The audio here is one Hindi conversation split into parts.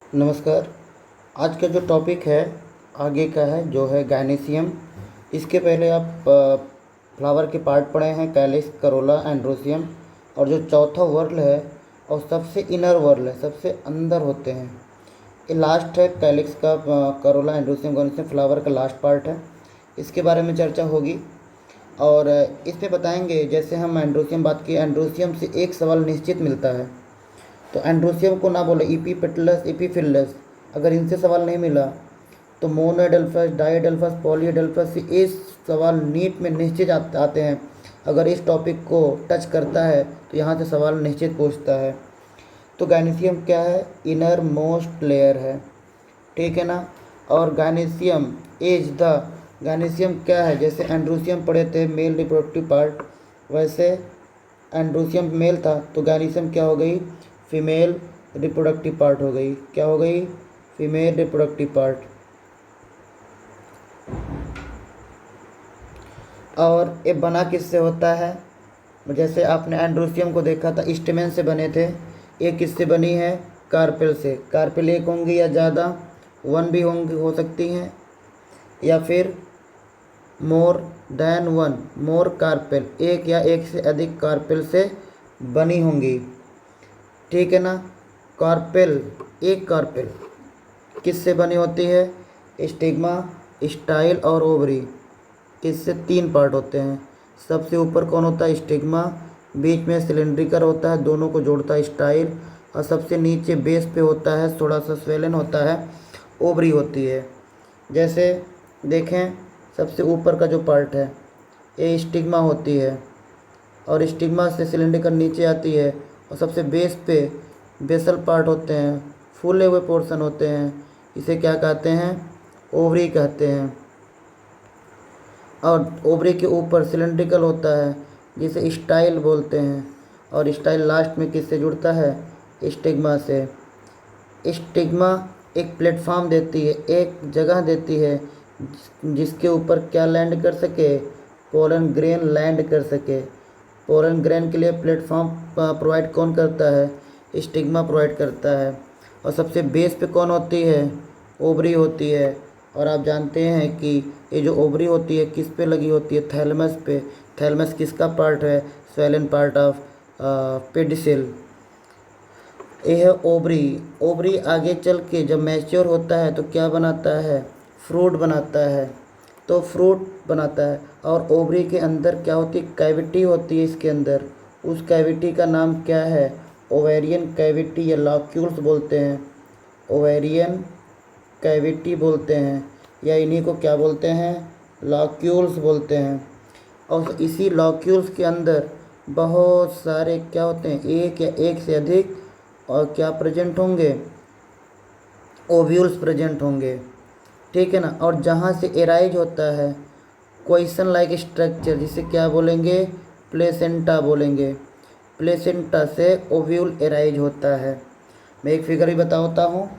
नमस्कार। आज का जो टॉपिक है आगे का है जो है गायनेसियम। इसके पहले आप फ्लावर के पार्ट पढ़े हैं, कैलिक्स, करोला, एंड्रोसियम। और जो चौथा वर्ल है और सबसे इनर वर्ल है, सबसे अंदर होते हैं, ये लास्ट है कैलिक्स का। करोला, एंड्रोसियम, गायनेसियम फ्लावर का लास्ट पार्ट है। इसके बारे में चर्चा होगी और इसमें बताएंगे। जैसे हम एंड्रोसियम बात की, एंड्रोसियम से एक सवाल निश्चित मिलता है, तो एंड्रोसियम को ना बोले इपीपेटलस, इपीफिलस। अगर इनसे सवाल नहीं मिला तो मोनोएडल्फस, डाइएडल्फस, पॉलीएडल्फस से ये सवाल नीट में निश्चित आते हैं। अगर इस टॉपिक को टच करता है तो यहाँ से सवाल निश्चित पूछता है। तो गायनेसियम क्या है? इनर मोस्ट लेयर है, ठीक है ना। और गायनेसियम इज द, गायनेसियम क्या है? जैसे एंड्रोसियम पढ़े थे मेल रिप्रोडक्टिव पार्ट, वैसे एंड्रोसियम मेल था तो गायनेसियम क्या हो गई? फीमेल रिप्रोडक्टिव पार्ट हो गई। क्या हो गई? Female reproductive part. और ये बना किससे होता है? जैसे आपने एंड्रोसियम को देखा था, स्टेमेन से बने थे। ये किससे बनी है? कार्पेल से। कार्पेल एक होंगी या ज़्यादा, वन भी होंगी, हो सकती हैं, या फिर मोर देन वन, मोर कार्पेल, एक या एक से अधिक कार्पेल से बनी होंगी, ठीक है ना। कार्पेल, एक कार्पेल किससे बनी होती है? स्टिग्मा, स्टाइल और ओवरी। इससे तीन पार्ट होते हैं। सबसे ऊपर कौन होता है? स्टिग्मा। बीच में सिलेंड्रिकल होता है, दोनों को जोड़ता है स्टाइल। और सबसे नीचे बेस पे होता है, थोड़ा सा स्वेलन होता है, ओवरी होती है। जैसे देखें, सबसे ऊपर का जो पार्ट है ये स्टिग्मा होती है, और स्टिग्मा से सिलेंड्रिकल नीचे आती है। और सबसे बेस पे बेसल पार्ट होते हैं, फूले हुए पोर्शन होते हैं, इसे क्या कहते हैं? ओवरी कहते हैं। और ओवरी के ऊपर सिलेंड्रिकल होता है जिसे स्टाइल बोलते हैं। और स्टाइल लास्ट में किससे जुड़ता है? स्टिग्मा से। स्टिग्मा एक प्लेटफॉर्म देती है, एक जगह देती है जिसके ऊपर क्या लैंड कर सके? पोलन ग्रेन लैंड कर सके। पोलन ग्रेन के लिए प्लेटफॉर्म प्रोवाइड कौन करता है? स्टिग्मा प्रोवाइड करता है। और सबसे बेस पे कौन होती है? ओवरी होती है। और आप जानते हैं कि ये जो ओवरी होती है किस पे लगी होती है? थैलमस पे। थैलमस किसका पार्ट है? Swollen part of pedicel. ये है ओवरी। ओवरी आगे चल के जब मैच्योर होता है तो क्या बनाता है? फ्रूट बनाता है। तो फ्रूट बनाता है। और ओवरी के अंदर क्या होती है? कैविटी होती है इसके अंदर। उस कैविटी का नाम क्या है? ओवेरियन कैविटी या लॉक्यूल्स बोलते हैं। ओवेरियन कैविटी बोलते हैं, या इन्हीं को क्या बोलते हैं? लॉक्यूल्स बोलते हैं। और इसी लॉक्यूल्स के अंदर बहुत सारे क्या होते हैं? एक या एक से अधिक और क्या प्रेजेंट होंगे? ओव्यूल्स प्रेजेंट होंगे, ठीक है ना। और जहाँ से एराइज होता है क्वेश्चन लाइक स्ट्रक्चर, जिसे क्या बोलेंगे? प्लेसेंटा बोलेंगे। प्लेसेंटा से ओव्यूल एराइज होता है। मैं एक फिगर भी बताता हूँ।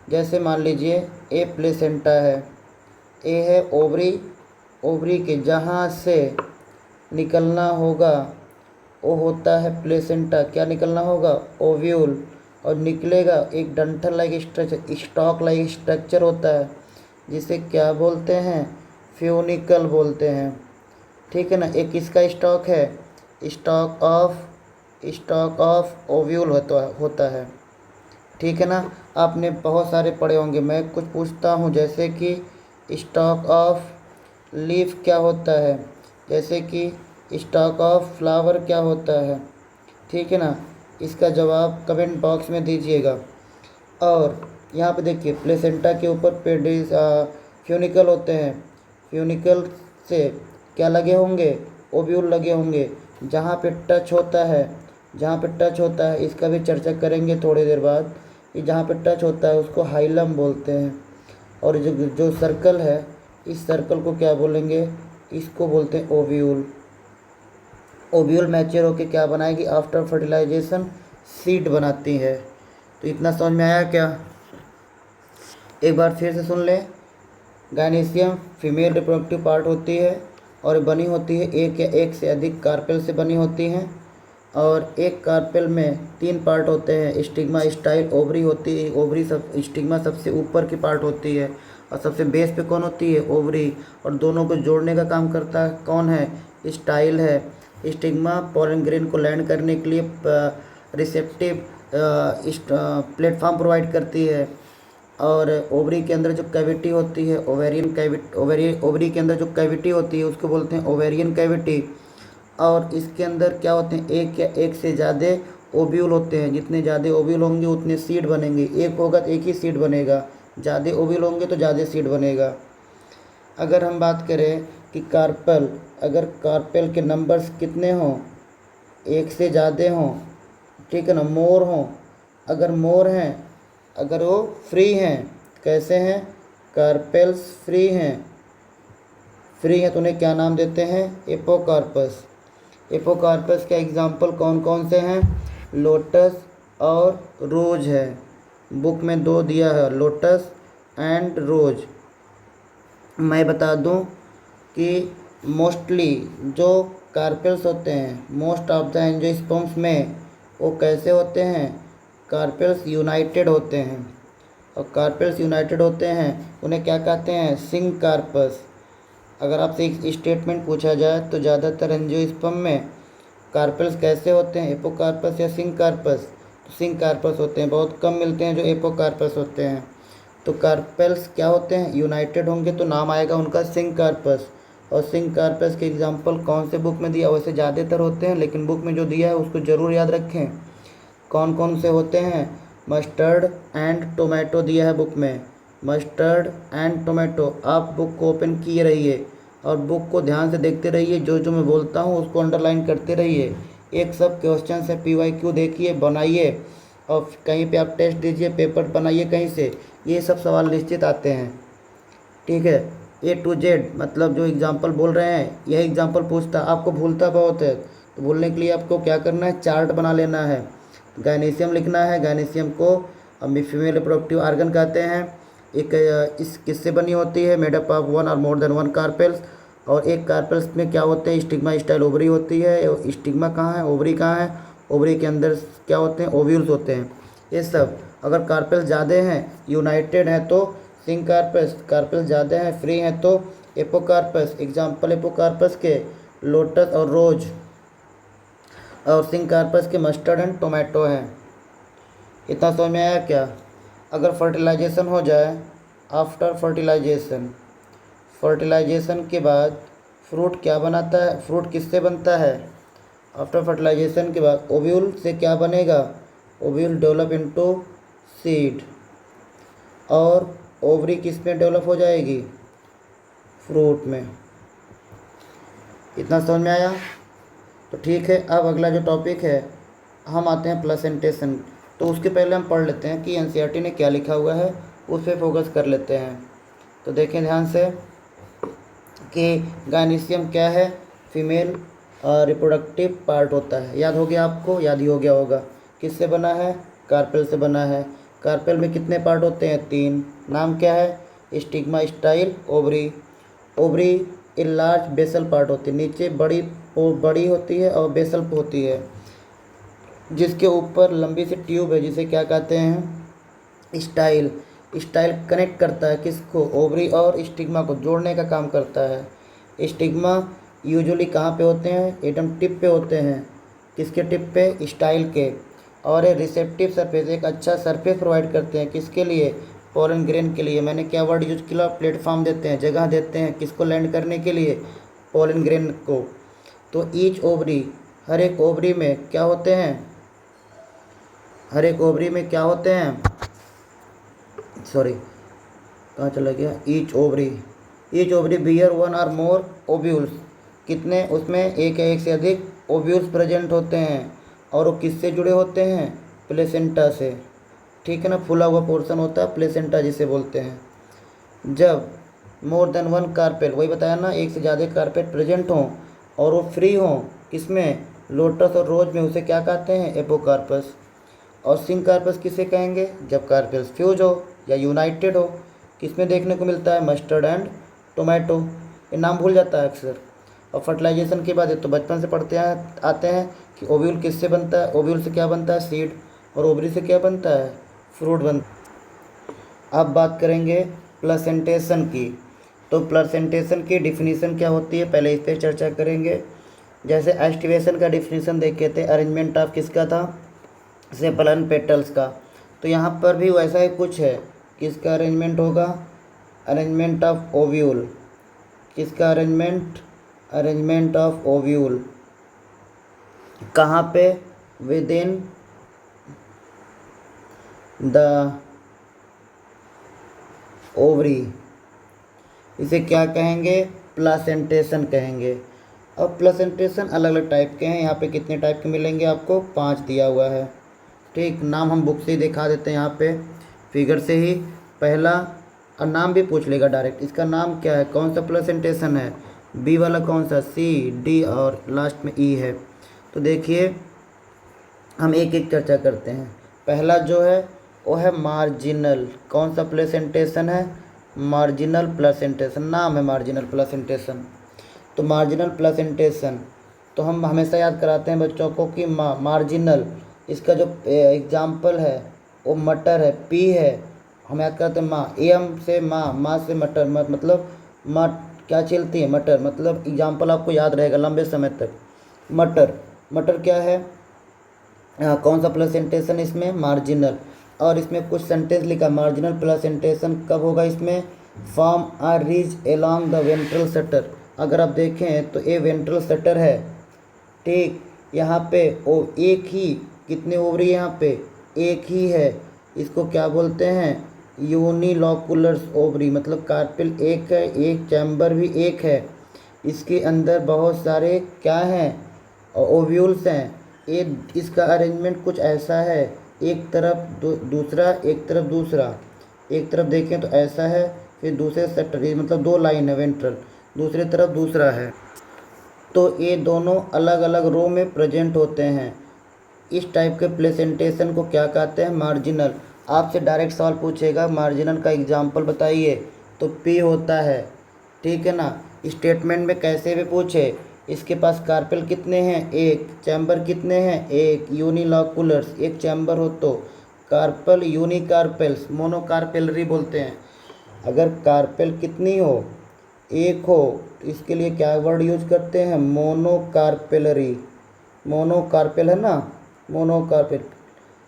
जैसे मान लीजिए ए प्लेसेंटा है, ए है ओवरी। ओवरी के जहाँ से निकलना होगा वो होता है प्लेसेंटा। क्या निकलना होगा? ओव्यूल। और निकलेगा एक डंठल like structure, stock like structure होता है, जिसे क्या बोलते हैं? फ्यूनिकल बोलते हैं, ठीक है ना। एक किसका स्टॉक है? स्टॉक ऑफ ओव्यूल होता है, ठीक है ना। आपने बहुत सारे पढ़े होंगे, मैं कुछ पूछता हूँ। जैसे कि स्टॉक ऑफ लीफ क्या होता है? जैसे कि स्टॉक ऑफ फ्लावर क्या होता है? ठीक है ना। इसका जवाब कमेंट बॉक्स में दीजिएगा। और यहाँ पे देखिए, प्लेसेंटा के ऊपर पेडिस फ्यूनिकल होते हैं। फ्यूनिकल से क्या लगे होंगे? ओव्यूल लगे होंगे। जहाँ पे टच होता है, जहाँ पे टच होता है, इसका भी चर्चा करेंगे थोड़ी देर बाद। ये जहाँ पे टच होता है उसको हाइलम बोलते हैं। और जो जो सर्कल है, इस सर्कल को क्या बोलेंगे? इसको बोलते हैं ओव्यूल। ओव्यूल मैच्योर होकर क्या बनाएगी? आफ्टर फर्टिलाइजेशन सीड बनाती है। तो इतना समझ में आया क्या? एक बार फिर से सुन लें। गायनेसियम फीमेल रिप्रोडक्टिव पार्ट होती है और बनी होती है एक या एक से अधिक कार्पेल से बनी होती हैं। और एक कार्पेल में 3 पार्ट होते हैं, स्टिग्मा, स्टाइल, ओवरी होती है। ओवरी स्टिग्मा सबसे ऊपर की पार्ट होती है और सबसे बेस पे कौन होती है, ओवरी। और दोनों को जोड़ने का काम करता है कौन है, स्टाइल है। स्टिग्मा पोलन ग्रेन को लैंड करने के लिए रिसेप्टिव प्लेटफॉर्म प्रोवाइड करती है। और ओवरी के अंदर जो कैविटी होती है, ओवेरियन कैविटी, ओवरी के अंदर जो कैविटी होती है उसको बोलते हैं ओवेरियन कैविटी। और इसके अंदर क्या होते हैं, एक या एक से ज़्यादा ओव्यूल होते हैं। जितने ज़्यादा ओव्यूल होंगे उतने सीड बनेंगे। एक होगा तो एक ही सीड बनेगा, ज़्यादा ओव्यूल होंगे तो ज़्यादा सीड बनेगा। अगर हम बात करें कि कार्पेल, अगर कार्पेल के नंबर्स कितने हों, एक से ज़्यादा हों, ठीक है ना, मोर हों, अगर मोर हैं, अगर वो फ्री हैं, कैसे हैं, कार्पेल्स फ्री हैं, फ्री हैं तो उन्हें क्या नाम देते हैं, एपोकार्पस। एपोकार्पस के एग्जाम्पल कौन कौन से हैं, लोटस और रोज है। बुक में 2 दिया है, लोटस एंड रोज। मैं बता दूं कि मोस्टली जो कार्पेल्स होते हैं, मोस्ट ऑफ द एंजियोस्पर्म्स में वो कैसे होते हैं, कार्पेल्स यूनाइटेड होते हैं। और कार्पेल्स यूनाइटेड होते हैं उन्हें क्या कहते हैं, सिंग कार्पस। अगर आपसे एक स्टेटमेंट पूछा जाए तो ज़्यादातर एंजियोस्पर्म में कार्पेल्स कैसे होते हैं, एपोकार्पस या सिंग कार्पस, तो सिंग कार्पस होते हैं। बहुत कम मिलते हैं जो एपोकार्पस होते हैं। तो कार्पेल्स क्या होते हैं, यूनाइटेड होंगे तो नाम आएगा उनका सिंग कार्पस। और सिंग कार्पस के एग्जाम्पल कौन से बुक में दिया, वैसे ज़्यादातर होते हैं लेकिन बुक में जो दिया है उसको ज़रूर याद रखें। कौन कौन से होते हैं, मस्टर्ड एंड टोमेटो दिया है बुक में, मस्टर्ड एंड टोमेटो। आप बुक को ओपन किए रहिए और बुक को ध्यान से देखते रहिए, जो जो मैं बोलता हूँ उसको अंडरलाइन करते रहिए। एक सब क्वेश्चन है, PYQ देखिए, बनाइए और कहीं पे आप टेस्ट दीजिए, पेपर बनाइए कहीं से, ये सब सवाल निश्चित आते हैं, ठीक है। A to Z मतलब जो एग्जाम्पल बोल रहे हैं यह एग्जाम्पल पूछता, आपको भूलता बहुत है तो भूलने के लिए आपको क्या करना है, चार्ट बना लेना है। गायनीशियम लिखना है, गायनीशियम को फीमेल रिप्रोडक्टिव आर्गन कहते हैं। एक इस किससे बनी होती है, मेडअप ऑफ 1 और मोर देन 1 कार्पेल्स। और एक कार्पेल्स में क्या होते हैं, स्टिग्मा स्टाइल ओवरी होती है। स्टिग्मा कहाँ है, ओवरी कहाँ है, ओवरी के अंदर क्या होते हैं, ओव्यूल्स होते हैं। ये सब अगर कार्पेल्स ज़्यादा हैं, यूनाइटेड हैं तो सिंग कार्पस, कार्पेल्स ज़्यादा हैं, फ्री हैं तो एपोकार्पस। एग्जाम्पल एपोकार्पस के लोटस और रोज, और सिंग कार्पस के मस्टर्ड एंड टोमेटो हैं। इतना समझ में आया क्या। अगर फर्टिलाइजेशन हो जाए, आफ्टर फर्टिलाइजेशन, फर्टिलाइजेशन के बाद फ्रूट क्या बनाता है, फ्रूट किससे बनता है, आफ्टर फर्टिलाइजेशन के बाद ओव्यूल से क्या बनेगा, ओव्यूल डेवलप इनटू सीड। और ओवरी किस में डेवलप हो जाएगी, फ्रूट में। इतना समझ में आया तो ठीक है। अब अगला जो टॉपिक है, हम आते हैं प्लेसेंटेशन। तो उसके पहले हम पढ़ लेते हैं कि NCERT ने क्या लिखा हुआ है, उस पर फोकस कर लेते हैं। तो देखें ध्यान से कि गायनीशियम क्या है, फीमेल रिप्रोडक्टिव पार्ट होता है। याद हो गया आपको, याद ही हो गया होगा। किससे बना है, कार्पेल से बना है। कार्पेल में कितने पार्ट होते हैं, 3। नाम क्या है, स्टिग्मा, स्टाइल, ओवरी। ओवरी एक लार्ज बेसल पार्ट होती है, नीचे बड़ी होती है और बेसल होती है, जिसके ऊपर लंबी सी ट्यूब है जिसे क्या कहते हैं, स्टाइल। स्टाइल कनेक्ट करता है किसको, ओवरी और स्टिग्मा को जोड़ने का काम करता है। स्टिग्मा यूजुअली कहाँ पे होते हैं, एटम टिप पे होते हैं। किसके टिप पे, स्टाइल के। और ये रिसेप्टिव सरफेस, एक अच्छा सरफेस प्रोवाइड करते हैं किसके लिए, पोलन ग्रेन के लिए। मैंने क्या वर्ड यूज किया, प्लेटफॉर्म देते हैं, जगह देते हैं किसको लैंड करने के लिए, पोलन ग्रेन को। तो ईच ओवरी, हर एक ओवरी में क्या होते हैं, हर एक ओवरी में क्या होते हैं, सॉरी कहाँ चला गया, ईच ओवरी बियर 1 और मोर ओव्यूल्स। कितने, उसमें एक या एक से अधिक ओव्यूल्स प्रेजेंट होते हैं। और वो किससे जुड़े होते हैं, प्लेसेंटा से, ठीक है ना। फुला हुआ पोर्शन होता है प्लेसेंटा जिसे बोलते हैं। जब मोर देन 1 कार्पेल, वही बताया ना, एक से ज़्यादा कार्पेट प्रेजेंट हों और वो फ्री हों किसमें, लोटस और रोज में, उसे क्या कहते हैं, एपोकार्पस। और सिंग कार्पस किसे कहेंगे, जब कार्पेल्स फ्यूज हो या यूनाइटेड हो। किसमें देखने को मिलता है, मस्टर्ड एंड टोमेटो। ये नाम भूल जाता है अक्सर। और फर्टिलाइजेशन की बात है तो बचपन से पढ़ते आते हैं कि ओव्यूल किससे बनता है, ओव्यूल से क्या बनता है, सीड, और ओवरी से क्या बनता है, फ्रूट बनता। अब बात करेंगे प्लेसेंटेशन की। तो प्लेसेंटेशन की डिफिनीशन क्या होती है, पहले इस पर चर्चा करेंगे। जैसे एस्टिवेशन का डिफिनीशन देखे थे, अरेंजमेंट ऑफ किसका था, सेपल एंड पेटल्स का। तो यहाँ पर भी वैसा ही कुछ है, किसका अरेंजमेंट होगा, अरेंजमेंट ऑफ ओव्यूल, किसका अरेंजमेंट, अरेंजमेंट ऑफ ओव्यूल, कहाँ पे, विद इन द ओवरी, इसे क्या कहेंगे, प्लेसेंटेशन कहेंगे। अब प्लेसेंटेशन अलग अलग टाइप के हैं, यहाँ पे कितने टाइप के मिलेंगे आपको, 5 दिया हुआ है। ठीक, नाम हम बुक से ही दिखा देते हैं यहाँ पे फिगर से ही। पहला, और नाम भी पूछ लेगा डायरेक्ट, इसका नाम क्या है, कौन सा प्लेसेंटेशन है, बी वाला कौन सा, सी, डी और लास्ट में ई है। तो देखिए हम एक एक चर्चा करते हैं। पहला जो है वो है मार्जिनल, कौन सा प्लेसेंटेशन है, मार्जिनल प्लेसेंटेशन, नाम है मार्जिनल प्लेसेंटेशन। तो मार्जिनल प्लेसेंटेशन, तो हम हमेशा याद कराते हैं बच्चों को कि मार्जिनल, इसका जो एग्जाम्पल है वो मटर है, पी है, हम याद करते हैं माँ, एम से माँ से मटर, मतलब माँ क्या चलती है, मटर, मतलब एग्जाम्पल आपको याद रहेगा लंबे समय तक। मटर, मटर क्या है, कौन सा प्लेसेंटेशन इसमें, मार्जिनल। और इसमें कुछ सेंटेंस लिखा, मार्जिनल प्लेसेंटेशन कब होगा इसमें, form are reach along the ventral suture. अगर आप देखें तो ये वेंट्रल सटर है, ठीक, यहाँ पे ओ एक ही, कितने ओवरी यहाँ पे, एक ही है, इसको क्या बोलते हैं, यूनिलोकुलर ओवरी, मतलब कार्पेल एक है, एक चैम्बर भी एक है, इसके अंदर बहुत सारे क्या हैं, ओव्यूल्स हैं। ये इसका अरेंजमेंट कुछ ऐसा है, एक तरफ दूसरा, एक तरफ दूसरा, एक तरफ देखें तो ऐसा है, फिर दूसरे सेक्टर, ये मतलब 2 लाइन है वेंट्रल, दूसरी तरफ दूसरा है। तो ये दोनों अलग अलग रो में प्रेजेंट होते हैं। इस टाइप के प्लेसेंटेशन को क्या कहते हैं, मार्जिनल। आपसे डायरेक्ट सवाल पूछेगा मार्जिनल का एग्जाम्पल बताइए, तो पी होता है, ठीक है ना। स्टेटमेंट में कैसे भी पूछे, इसके पास कार्पेल कितने हैं, एक, चैम्बर कितने हैं, एक, यूनिलोकुलर्स, एक चैम्बर हो तो कार्पल, यूनिकार्पेल्स, मोनोकार्पेलरी बोलते हैं। अगर कार्पेल कितनी हो, एक हो, तो इसके लिए क्या वर्ड यूज करते हैं, मोनोकार्पेलरी, मोनोकार्पेल है ना, मोनोकार्पेल।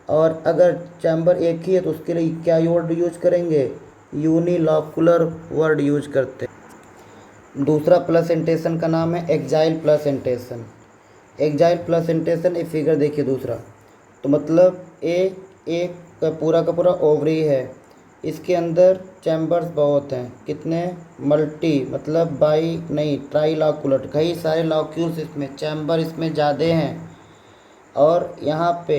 और अगर चैम्बर एक ही है तो उसके लिए क्या वर्ड यूज करेंगे, यूनिलोकुलर वर्ड यूज करते हैं। दूसरा प्लेसेंटेशन का नाम है एक्जाइल प्लेसेंटेशन। एक्जाइल प्लेसेंटेशन, एक फिगर देखिए दूसरा, तो मतलब एक का पूरा ओवरी है, इसके अंदर चैम्बर्स बहुत हैं, कितने, मल्टी, मतलब बाई नहीं, ट्राइलॉकुलर, कई सारे लॉक्यूल्स इसमें, चैम्बर इसमें ज़्यादा हैं। और यहाँ पे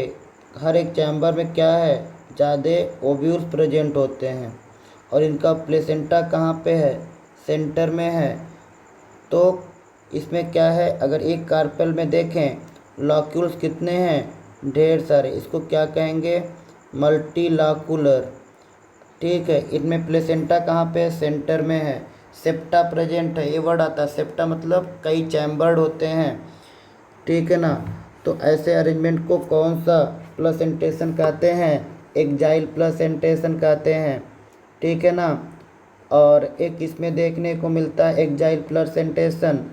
हर एक चैम्बर में क्या है, ज़्यादा ओव्यूल्स प्रेजेंट होते हैं। और इनका प्लेसेंटा कहाँ पे है, सेंटर में है। तो इसमें क्या है, अगर एक कार्पेल में देखें लॉक्यूल्स कितने हैं, ढेर सारे, इसको क्या कहेंगे, मल्टीलॉकुलर, ठीक है। इनमें प्लेसेंटा कहाँ पे है, सेंटर में है। सेप्टा प्रेजेंट है, ये वर्ड आता है, सेप्टा मतलब कई चैम्बर्ड होते हैं, ठीक है ना। तो ऐसे अरेंजमेंट को कौन सा प्लेसेंटेशन कहते हैं, एक्जाइल प्लेसेंटेशन कहते हैं, ठीक है ना। और एक इसमें देखने को मिलता है एक्जाइल प्लेसेंटेशन,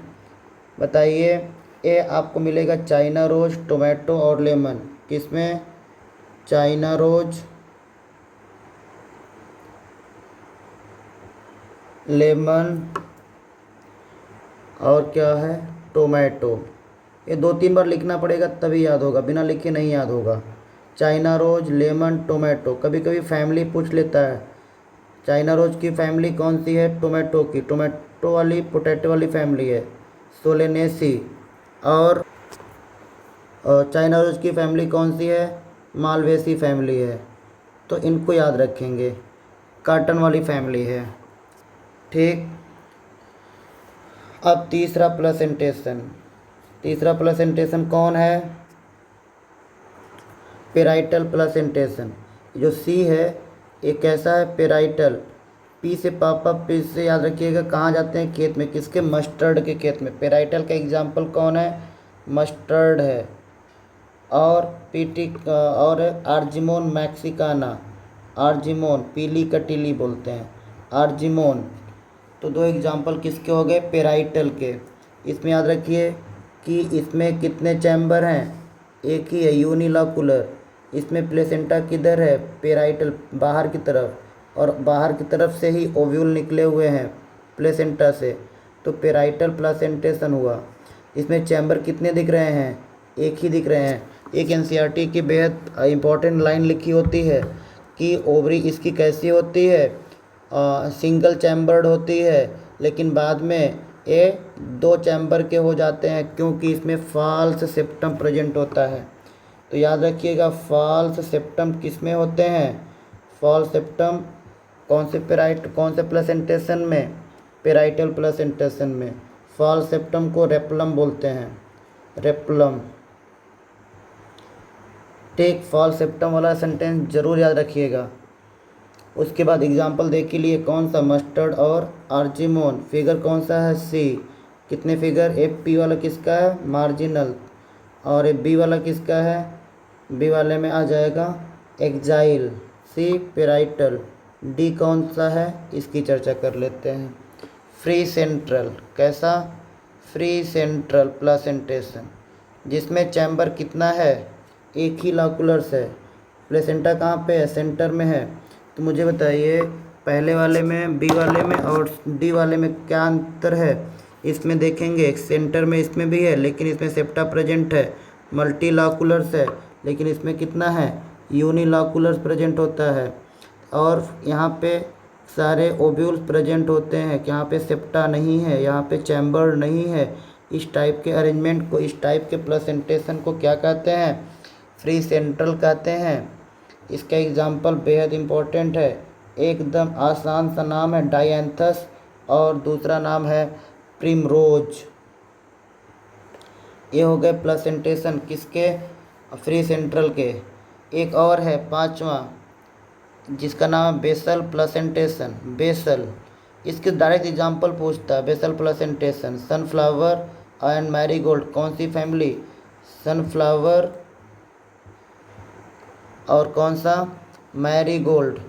बताइए, ये आपको मिलेगा चाइना रोज, टोमेटो और लेमन, किसमें, चाइना रोज, लेमन और क्या है, टोमेटो। ये 2-3 बार लिखना पड़ेगा तभी याद होगा, बिना लिखे नहीं याद होगा। China rose, lemon, tomato. कभी कभी फैमिली पूछ लेता है, चाइना रोज की फैमिली कौन सी है, टोमेटो की, टोमेटो वाली पोटैटो वाली फैमिली है, सोलेनेसी। और चाइना रोज की फैमिली कौन सी है, मालवेसी फैमिली है। तो इनको याद रखेंगे, कॉटन वाली फैमिली है, ठीक। अब तीसरा प्लेसेंटेशन, तीसरा प्लेसेंटेशन कौन है, पेराइटल प्लेसेंटेशन। जो सी है ये कैसा है, पेराइटल, पी से पापा, पी से याद रखिएगा कहाँ जाते हैं, खेत में। किसके? मस्टर्ड के खेत में। पेराइटल का एग्जाम्पल कौन है? मस्टर्ड है। और पीटी और आर्जिमोन मैक्सिकाना, आर्जिमोन पीली कटीली बोलते हैं, आर्जिमोन। तो दो एग्जाम्पल किसके हो गए? पेराइटल के। इसमें याद रखिए कि इसमें कितने चैम्बर हैं? एक ही है, यूनिलॉकुलर। इसमें प्लेसेंटा किधर है? पेराइटल, बाहर की तरफ, और बाहर की तरफ से ही ओव्यूल निकले हुए हैं प्लेसेंटा से, तो पेराइटल प्लासेंटेशन हुआ। इसमें चैम्बर कितने दिख रहे हैं? एक ही दिख रहे हैं। एक एनसीईआरटी की बेहद इंपॉर्टेंट लाइन लिखी होती है कि ओवरी इसकी कैसी होती है? सिंगल चैम्बर्ड होती है, लेकिन बाद में ये दो चैम्बर के हो जाते हैं क्योंकि इसमें फॉल्स सेप्टम प्रेजेंट होता है। तो याद रखिएगा फॉल्स सेप्टम किस में होते हैं? फॉल्स सेप्टम कौन से प्लेसेंटेशन में? पेराइटल प्लेसेंटेशन में। फॉल्स सेप्टम को रेप्लम बोलते हैं, रेप्लम। ठीक, फॉल्स सेप्टम वाला सेंटेंस जरूर याद रखिएगा। उसके बाद एग्जाम्पल देख के लिए कौन सा? मस्टर्ड और आर्जिमोन। फिगर कौन सा है? सी। कितने फिगर? एफ पी वाला किसका है? मार्जिनल। और एफ बी वाला किसका है? बी वाले में आ जाएगा एक्जाइल। सी पेराइटल। डी कौन सा है? इसकी चर्चा कर लेते हैं। Free central. कैसा? फ्री सेंट्रल प्लासेंटेशन, जिसमें चैम्बर कितना है? एक ही लॉकुलर्स है। प्लेसेंटा कहाँ पे है? सेंटर में है। तो मुझे बताइए पहले वाले में, बी वाले में और डी वाले में क्या अंतर है? इसमें देखेंगे सेंटर में इसमें भी है, लेकिन इसमें सेप्टा प्रेजेंट है। मल्टी लॉकुलर्स है, लेकिन इसमें कितना है? यूनिलॉकुलर्स प्रेजेंट होता है। और यहाँ पे सारे ओब्यूल्स प्रेजेंट होते हैं। यहाँ पे सेप्टा नहीं है, यहाँ पे चैम्बर नहीं है। इस टाइप के अरेंजमेंट को, इस टाइप के प्लेसेंटेशन को क्या कहते हैं? फ्री सेंट्रल कहते हैं। इसका एग्जाम्पल बेहद इम्पोर्टेंट है, एकदम आसान सा नाम है डायंथस, और दूसरा नाम है प्रिमरोज। ये हो गए प्लेसेंटेशन किसके? फ्री सेंट्रल के। एक और है पांचवा, जिसका नाम है बेसल प्लेसेंटेशन। बेसल, इसके डायरेक्ट एग्जाम्पल पूछता है। Basal placentation, sunflower and marigold कौन सी फैमिली? सनफ्लावर और कौन सा? मैरीगोल्ड।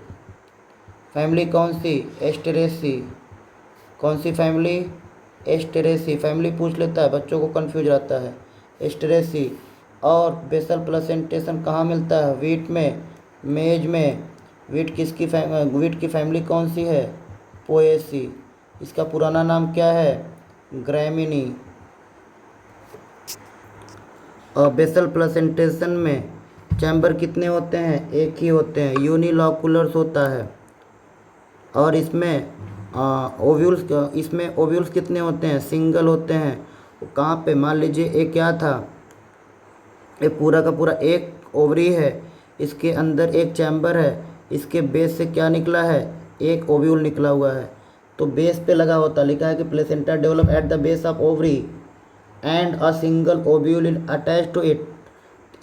फैमिली कौन सी? एस्टेरेसी। कौन सी फैमिली? एस्टेरेसी। फैमिली पूछ लेता है, बच्चों को कंफ्यूज रहता है। एस्टेरेसी। और बेसल प्लेसेंटेशन कहाँ मिलता है? वीट में, मेज में। वीट की फैमिली कौन सी है? पोएसी। इसका पुराना नाम क्या है? ग्रैमिनी। और बेसल प्लेसेंटेशन में चैम्बर कितने होते हैं? एक ही होते हैं, यूनिलॉकुलर्स होता है। और इसमें ओव्यूल्स कितने होते हैं? सिंगल होते हैं। कहाँ पे? मान लीजिए एक क्या था, ये पूरा का पूरा एक ओवरी है, इसके अंदर एक चैम्बर है, इसके बेस से क्या निकला है? एक ओव्यूल निकला हुआ है। तो बेस पे लगा होता, लिखा है कि placenta develop at the base of ovary and a single ovule is attach to it.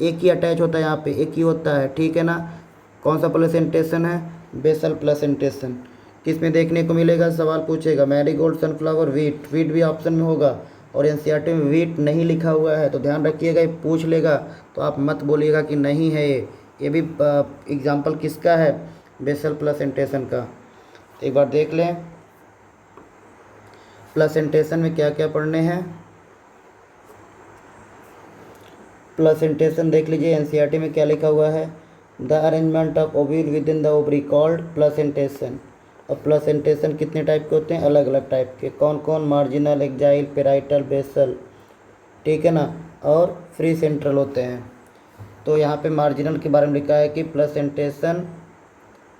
एक ही अटैच होता है, यहाँ पे एक ही होता है, ठीक है ना। कौन सा प्लेसेंटेशन है? Basal placentation. किस में देखने को मिलेगा? सवाल पूछेगा मैरीगोल्ड, सनफ्लावर, वीट। वीट भी ऑप्शन में होगा, और एनसीईआरटी में वीट नहीं लिखा हुआ है, तो ध्यान रखिएगा, ये पूछ लेगा तो आप मत बोलिएगा कि नहीं है। ये भी एग्जाम्पल किसका है? बेसल प्लेसेंटेशन का। एक बार देख लें प्लेसेंटेशन में क्या क्या पढ़ने हैं। प्लेसेंटेशन देख लीजिए, एनसीईआरटी में क्या लिखा हुआ है? The arrangement of ovule with in the ovary called placentation. और प्लेसेंटेशन कितने टाइप के होते हैं? अलग अलग टाइप के। कौन कौन? मार्जिनल, एक्जाइल, पेराइटल, बेसल, ठीक है ना, और फ्री सेंट्रल होते हैं। तो यहाँ पे मार्जिनल के बारे में लिखा है कि प्लेसेंटेशन,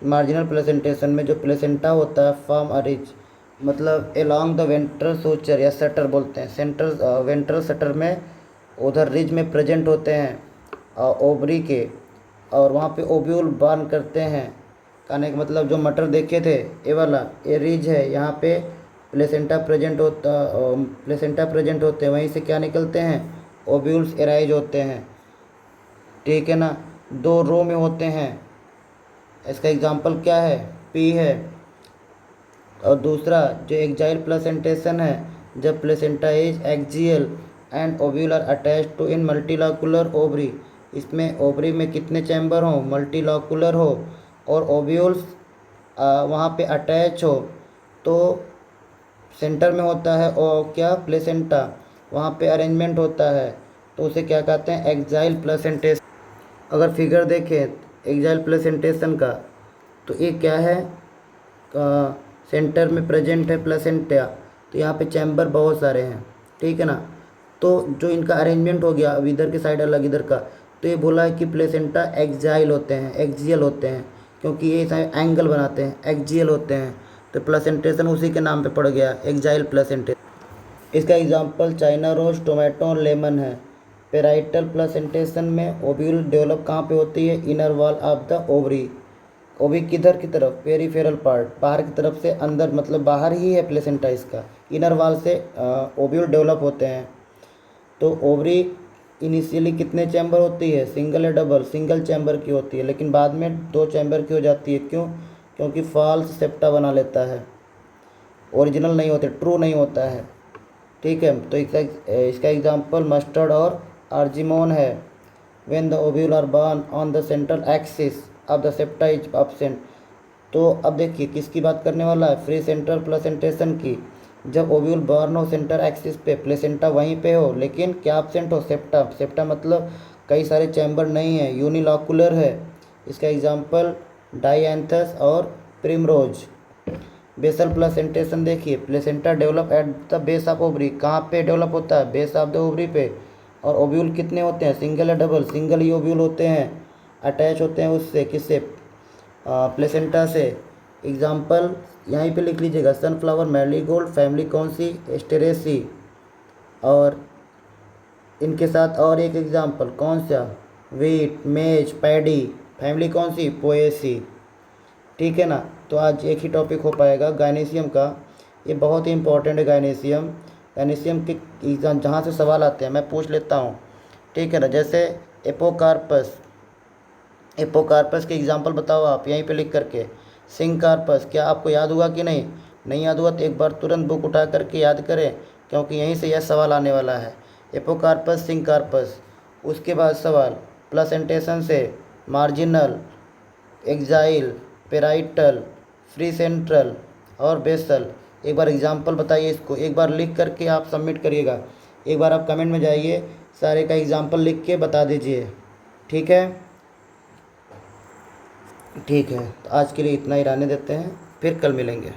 मार्जिनल प्लेसेंटेशन में जो प्लेसेंटा होता है फॉर्म अ रिज, मतलब एलॉन्ग द वेंट्रल सूचर या सटर बोलते हैं। सेंट्रल वेंट्रल सटर में उधर रिज में प्रेजेंट होते हैं ओवरी के, और वहाँ पे ओव्यूल बर्न करते हैं। कहने का मतलब जो मटर देखे थे, ये वाला ये रिज है, यहाँ पे प्लेसेंटा प्रेजेंट होते हैं, वहीं से क्या निकलते हैं? ओव्यूल्स एराइज होते हैं, ठीक है ना। दो रो में होते हैं। इसका एग्जांपल क्या है? पी है। और दूसरा जो एक्जाइल प्लेसेंटेशन है, जब placenta is axile and ovule are attach to in multilocular ovary, इसमें ओवरी में कितने चैम्बर हो, मल्टीलॉकुलर हो, और ओव्यूल्स वहाँ पे अटैच हो, तो सेंटर में होता है और क्या, प्लेसेंटा, वहाँ पे अरेंजमेंट होता है, तो उसे क्या कहते हैं, एक्जाइल प्लेसेंटेशन। अगर फिगर देखें एक्जाइल प्लेसेंटेशन का, तो ये क्या है, सेंटर में प्रेजेंट है प्लेसेंटा, तो यहाँ पे चैम्बर बहुत सारे हैं, ठीक है ना। तो जो इनका अरेंजमेंट हो गया, अब इधर की साइड अलग इधर का, तो ये बोला है कि प्लेसेंटा एक्जाइल होते हैं, एक्जियल होते हैं, क्योंकि ये एंगल बनाते हैं, एक्जियल होते हैं, तो प्लेसेंटेशन उसी के नाम पे पड़ गया, एक्जाइल प्लेसेंटेशन। इसका एग्जांपल चाइना रोज, टोमेटो और लेमन है। पेराइटल प्लेसेंटेशन में ओव्यूल डेवलप कहाँ पे होती है, inner wall of the ovary. Ovary किधर की तरफ, पेरीफेरल पार्ट, बाहर की तरफ से अंदर, मतलब बाहर ही है प्लेसेंटा इसका, इनर वॉल से ओव्यूल डेवलप होते हैं। तो ओवरी इनिशियली कितने चैम्बर होती है, सिंगल या डबल, सिंगल चैम्बर की होती है, लेकिन बाद में 2 चैम्बर की हो जाती है, क्यों, क्योंकि फॉल्स सेप्टा बना लेता है, ओरिजिनल नहीं होते, ट्रू नहीं होता है, ठीक है। तो इसका एग्जांपल मस्टर्ड और आर्जिमोन है। When the ovule are borne on the central axis of the septa is absent. तो अब देखिए किसकी बात करने वाला है, फ्री सेंट्रल प्लेसेंटेशन की। जब ओव्यूल बर्न हो सेंटर एक्सिस पे, प्लेसेंटा वहीं पे हो, लेकिन क्या एब्सेंट हो, सेप्टा, सेप्टा मतलब कई सारे चैम्बर नहीं है, यूनिलॉकुलर है। इसका एग्जांपल डाइएंथस और प्रिमरोज। बेसल प्लेसेंटेशन देखिए, placenta develop at the base of ovary, कहाँ पे डेवलप होता है, बेस ऑफ द ओवरी पे। और ओव्यूल कितने होते हैं, सिंगल या डबल, सिंगल ही ओव्यूल होते हैं, अटैच होते हैं उससे, किससे, प्लेसेंटा से। एग्जाम्पल यहीं पे लिख लीजिएगा, सनफ्लावर, मैरीगोल्ड, फैमिली कौन सी, एस्टेरेसी। और इनके साथ और एक एग्जाम्पल कौन सा, वीट, मेज, पैडी, फैमिली कौन सी, पोएसी, ठीक है ना। तो आज एक ही टॉपिक हो पाएगा गायनेशियम का, ये बहुत ही इंपॉर्टेंट है गायनेशियम। गायनेशियम के जहाँ से सवाल आते हैं मैं पूछ लेता हूँ, ठीक है ना। जैसे एपोकार्पस, एपोकार्पस के एग्जांपल बताओ आप यहीं पे लिख करके। सिंकार्पस, क्या आपको याद हुआ कि नहीं, नहीं याद हुआ तो एक बार तुरंत बुक उठा करके याद करें, क्योंकि यहीं से यह सवाल आने वाला है, एपोकार्पस, सिंकार्पस। उसके बाद सवाल प्लेसेंटेशन से मार्जिनल, एक्जाइल, पेराइटल, फ्री सेंट्रल और बेसल। एक बार एग्जाम्पल बताइए, इसको एक बार लिख करके आप सबमिट करिएगा। एक बार आप कमेंट में जाइए, सारे का एग्जाम्पल लिख के बता दीजिए, ठीक है। ठीक है, तो आज के लिए इतना ही रहने देते हैं, फिर कल मिलेंगे।